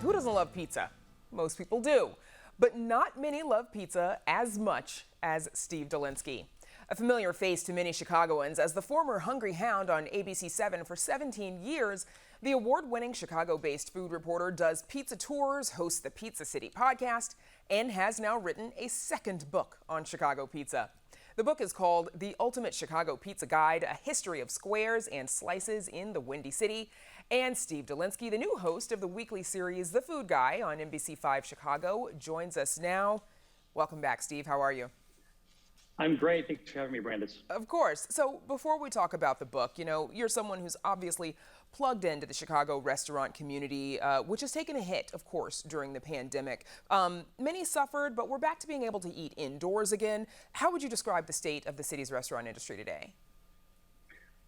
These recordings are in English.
Who doesn't love pizza? Most people do. But not many love pizza as much as Steve Dolinksy. A familiar face to many Chicagoans as the former Hungry Hound on ABC7 for 17 years, the award-winning Chicago-based food reporter does pizza tours, hosts the Pizza City podcast, and has now written a second book on Chicago pizza. The book is called The Ultimate Chicago Pizza Guide, a history of squares and slices in the Windy City. And Steve Dolinksy, the new host of the weekly series The Food Guy on NBC5 Chicago, joins us now. Welcome back, Steve. How are you? I'm great. Thanks for having me, Brandis. Of course. So before we talk about the book, you're someone who's obviously plugged into the Chicago restaurant community, which has taken a hit, of course, during the pandemic. Many suffered, but we're back to being able to eat indoors again. How would you describe the state of the city's restaurant industry today?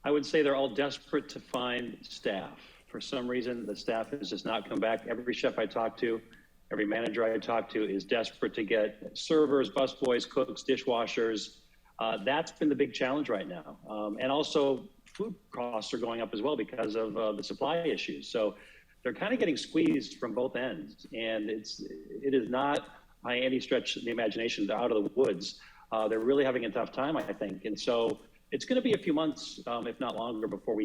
I would say they're all desperate to find staff. For some reason, the staff has just not come back. Every chef I talk to, every manager I talk to is desperate to get servers, busboys, cooks, dishwashers. That's been the big challenge right now. And also food costs are going up as well because of the supply issues. So they're kind of getting squeezed from both ends. And it is not by any stretch of the imagination they're out of the woods. They're really having a tough time, I think. And so it's going to be a few months, if not longer, before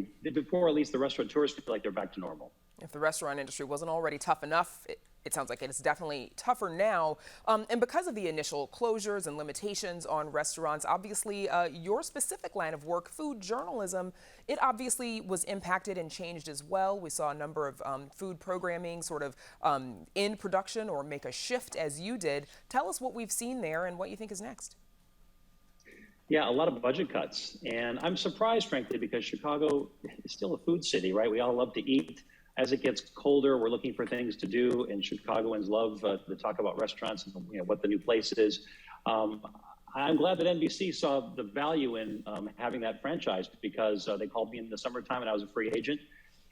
at least the restaurateurs feel like they're back to normal. If the restaurant industry wasn't already tough enough, it sounds like it is definitely tougher now. And because of the initial closures and limitations on restaurants, obviously your specific line of work, food journalism, it obviously was impacted and changed as well. We saw a number of food programming sort of in production or make a shift as you did. Tell us what we've seen there and what you think is next. Yeah, a lot of budget cuts. And I'm surprised, frankly, because Chicago is still a food city, right? We all love to eat. As it gets colder, we're looking for things to do, and Chicagoans love to talk about restaurants and what the new place is. I'm glad that NBC saw the value in having that franchise because they called me in the summertime and I was a free agent,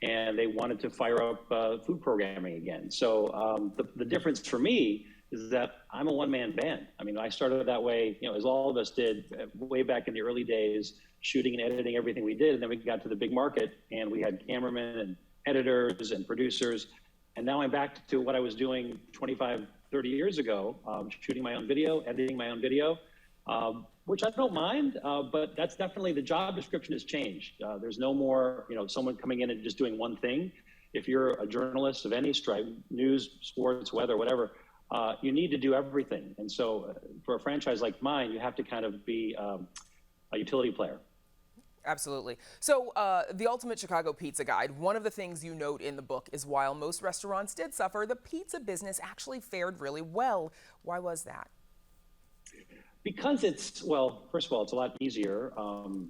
and they wanted to fire up food programming again. So the difference for me is that I'm a one-man band. I mean, I started that way, as all of us did way back in the early days, shooting and editing everything we did, and then we got to the big market, and we had cameramen and editors and producers. And now I'm back to what I was doing 25, 30 years ago, shooting my own video, editing my own video, which I don't mind, but that's definitely, the job description has changed. There's no more, someone coming in and just doing one thing. If you're a journalist of any stripe, news, sports, weather, whatever, you need to do everything. And so for a franchise like mine, you have to kind of be a utility player. Absolutely. So the Ultimate Chicago Pizza Guide, one of the things you note in the book is while most restaurants did suffer, the pizza business actually fared really well. Why was that? Because first of all, it's a lot easier.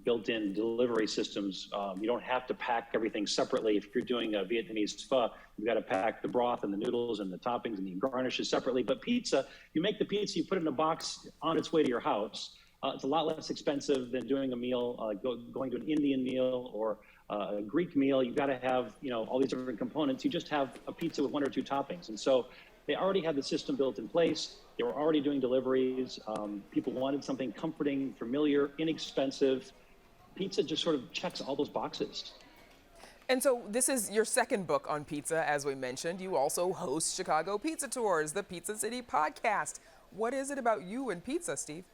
Built-in delivery systems. You don't have to pack everything separately. If you're doing a Vietnamese pho, you've got to pack the broth and the noodles and the toppings and the garnishes separately. But pizza, you make the pizza, you put it in a box on its way to your house. It's a lot less expensive than doing a meal, going to an Indian meal or a Greek meal. You've got to have, all these different components. You just have a pizza with one or two toppings. And so they already had the system built in place. They were already doing deliveries. People wanted something comforting, familiar, inexpensive. Pizza just sort of checks all those boxes. And so this is your second book on pizza, as we mentioned. You also host Chicago Pizza Tours, the Pizza City podcast. What is it about you and pizza, Steve?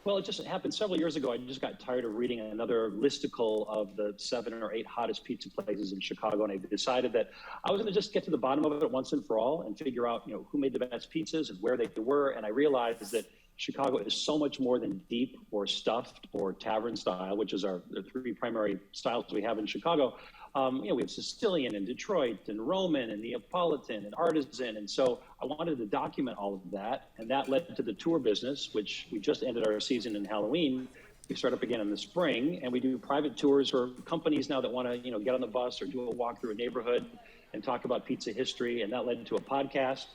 Well, it just happened several years ago. I just got tired of reading another listicle of the 7 or 8 hottest pizza places in Chicago, and I decided that I was going to just get to the bottom of it once and for all and figure out, who made the best pizzas and where they were. And I realized that Chicago is so much more than deep or stuffed or tavern style, which is the 3 primary styles we have in Chicago. We have Sicilian and Detroit and Roman and Neapolitan and artisan. And so I wanted to document all of that. And that led to the tour business, which we just ended our season in Halloween. We start up again in the spring, and we do private tours for companies now that want to, get on the bus or do a walk through a neighborhood and talk about pizza history. And that led to a podcast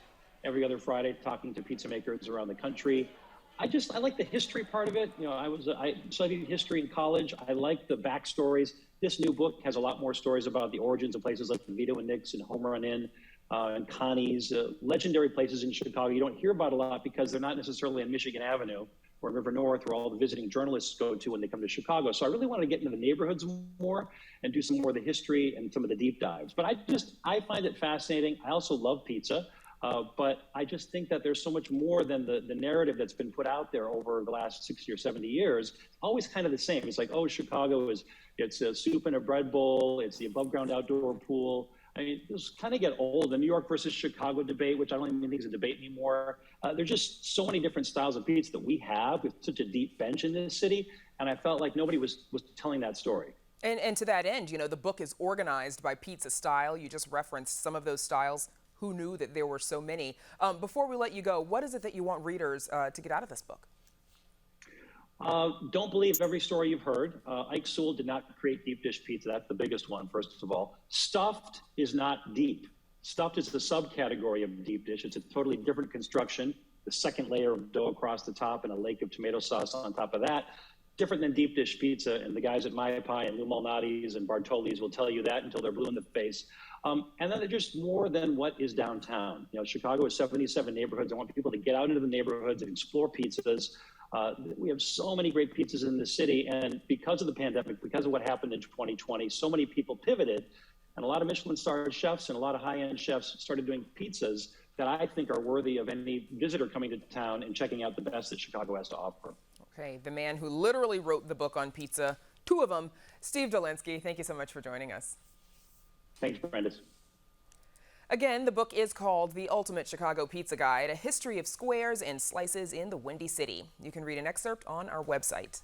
every other Friday, talking to pizza makers around the country. I like the history part of it. I studied history in college. I like the backstories. This new book has a lot more stories about the origins of places like the Vito and Nick's and Home Run Inn and Connie's, legendary places in Chicago you don't hear about a lot because they're not necessarily on Michigan Avenue or River North, where all the visiting journalists go to when they come to Chicago. So I really wanted to get into the neighborhoods more and do some more of the history and some of the deep dives. But I find it fascinating. I also love pizza. But I just think that there's so much more than the narrative that's been put out there over the last 60 or 70 years. Always kind of the same. It's like, oh, Chicago it's a soup and a bread bowl. It's the above ground outdoor pool. I mean, those kind of get old. The New York versus Chicago debate, which I don't even think is a debate anymore. There's just so many different styles of pizza that we have with such a deep bench in this city. And I felt like nobody was telling that story. And to that end, the book is organized by pizza style. You just referenced some of those styles. Who knew that there were so many? Before we let you go, what is it that you want readers to get out of this book? Don't believe every story you've heard. Ike Sewell did not create deep dish pizza. That's the biggest one, first of all. Stuffed is not deep. Stuffed is the subcategory of deep dish. It's a totally different construction. The second layer of dough across the top and a lake of tomato sauce on top of that. Different than deep dish pizza, and the guys at My Pie and Lou Malnati's and Bartoli's will tell you that until they're blue in the face. And then they're just more than what is downtown. Chicago is 77 neighborhoods. I want people to get out into the neighborhoods and explore pizzas. We have so many great pizzas in the city, and because of the pandemic, because of what happened in 2020, so many people pivoted, and a lot of Michelin-starred chefs and a lot of high-end chefs started doing pizzas that I think are worthy of any visitor coming to town and checking out the best that Chicago has to offer. Okay, the man who literally wrote the book on pizza, two of them, Steve Dolinsky. Thank you so much for joining us. Thanks, Brenda. Again, the book is called The Ultimate Chicago Pizza Guide, a history of squares and slices in the Windy City. You can read an excerpt on our website.